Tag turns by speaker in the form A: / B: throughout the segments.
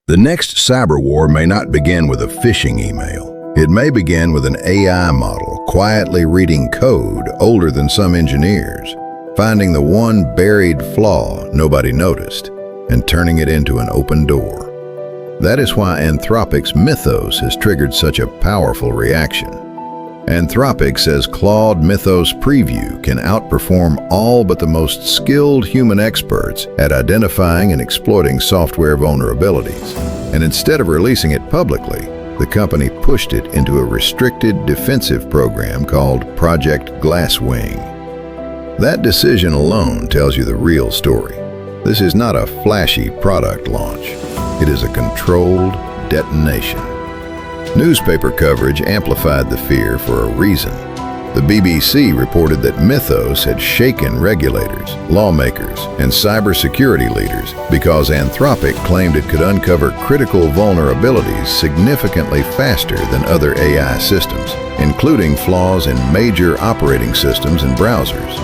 A: The next cyber war may not begin with a phishing email. It may begin with an AI model quietly reading code older than some engineers, finding the one buried flaw nobody noticed, and turning it into an open door. That is why Anthropic's Mythos has triggered such a powerful reaction. Anthropic says Claude Mythos Preview can outperform all but the most skilled human experts at identifying and exploiting software vulnerabilities. And instead of releasing it publicly, the company pushed it into a restricted defensive program called Project Glasswing. That decision alone tells you the real story. This is not a flashy product launch. It is a controlled detonation. Newspaper coverage amplified the fear for a reason. The BBC reported that Mythos had shaken regulators, lawmakers, and cybersecurity leaders because Anthropic claimed it could uncover critical vulnerabilities significantly faster than other AI systems, including flaws in major operating systems and browsers.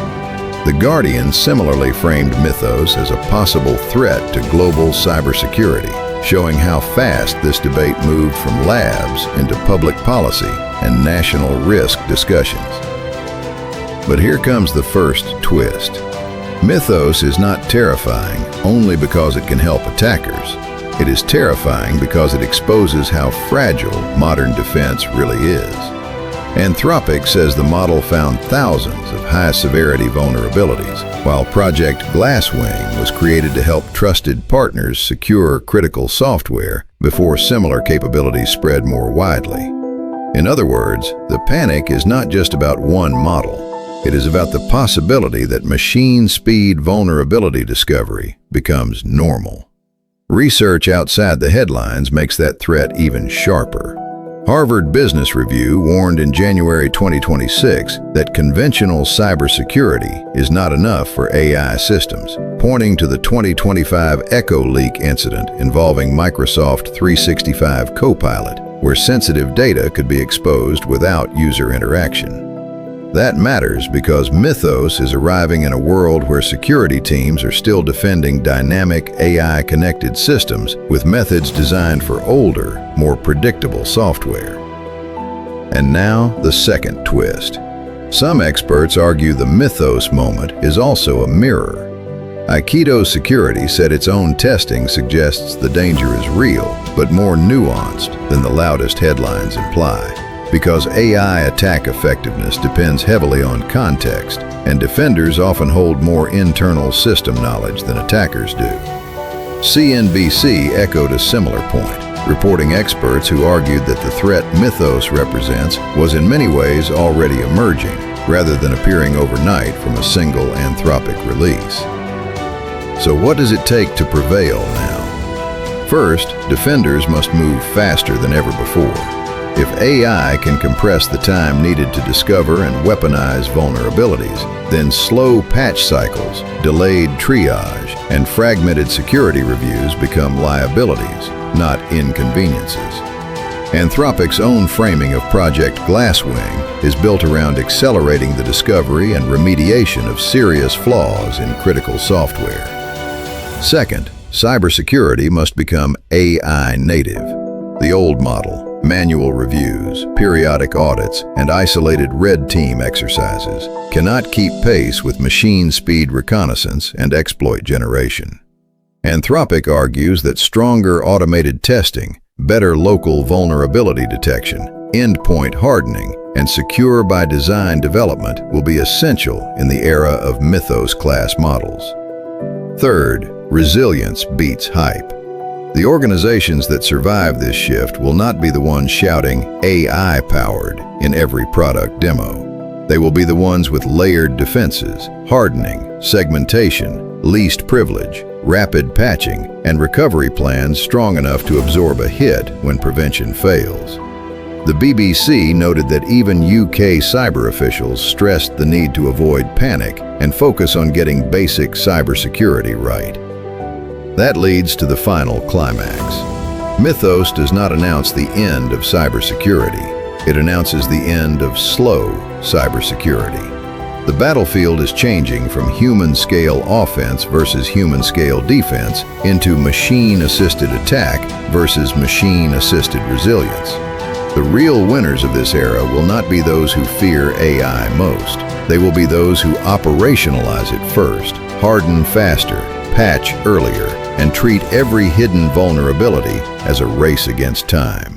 A: The Guardian similarly framed Mythos as a possible threat to global cybersecurity, showing how fast this debate moved from labs into public policy and national risk discussions. But here comes the first twist. Mythos is not terrifying only because it can help attackers. It is terrifying because it exposes how fragile modern defense really is. Anthropic says the model found thousands of high-severity vulnerabilities, while Project Glasswing was created to help trusted partners secure critical software before similar capabilities spread more widely. In other words, the panic is not just about one model. It is about the possibility that machine-speed vulnerability discovery becomes normal. Research outside the headlines makes that threat even sharper. Harvard Business Review warned in January 2026 that conventional cybersecurity is not enough for AI systems, pointing to the 2025 Echo leak incident involving Microsoft 365 Copilot, where sensitive data could be exposed without user interaction. That matters because Mythos is arriving in a world where security teams are still defending dynamic AI-connected systems with methods designed for older, more predictable software. And now, the second twist. Some experts argue the Mythos moment is also a mirror. Aikido Security said its own testing suggests the danger is real, but more nuanced than the loudest headlines imply. Because AI attack effectiveness depends heavily on context, and defenders often hold more internal system knowledge than attackers do. CNBC echoed a similar point, reporting experts who argued that the threat Mythos represents was in many ways already emerging, rather than appearing overnight from a single Anthropic release. So what does it take to prevail now? First, defenders must move faster than ever before. If AI can compress the time needed to discover and weaponize vulnerabilities, then slow patch cycles, delayed triage, and fragmented security reviews become liabilities, not inconveniences. Anthropic's own framing of Project Glasswing is built around accelerating the discovery and remediation of serious flaws in critical software. Second, cybersecurity must become AI native. The old model, manual reviews, periodic audits, and isolated red team exercises, cannot keep pace with machine-speed reconnaissance and exploit generation. Anthropic argues that stronger automated testing, better local vulnerability detection, endpoint hardening, and secure-by-design development will be essential in the era of Mythos-class models. Third, resilience beats hype. The organizations that survive this shift will not be the ones shouting AI-powered in every product demo. They will be the ones with layered defenses, hardening, segmentation, least privilege, rapid patching, and recovery plans strong enough to absorb a hit when prevention fails. The BBC noted that even UK cyber officials stressed the need to avoid panic and focus on getting basic cybersecurity right. That leads to the final climax. Mythos does not announce the end of cybersecurity. It announces the end of slow cybersecurity. The battlefield is changing from human-scale offense versus human-scale defense into machine-assisted attack versus machine-assisted resilience. The real winners of this era will not be those who fear AI most. They will be those who operationalize it first, harden faster, patch earlier, and treat every hidden vulnerability as a race against time.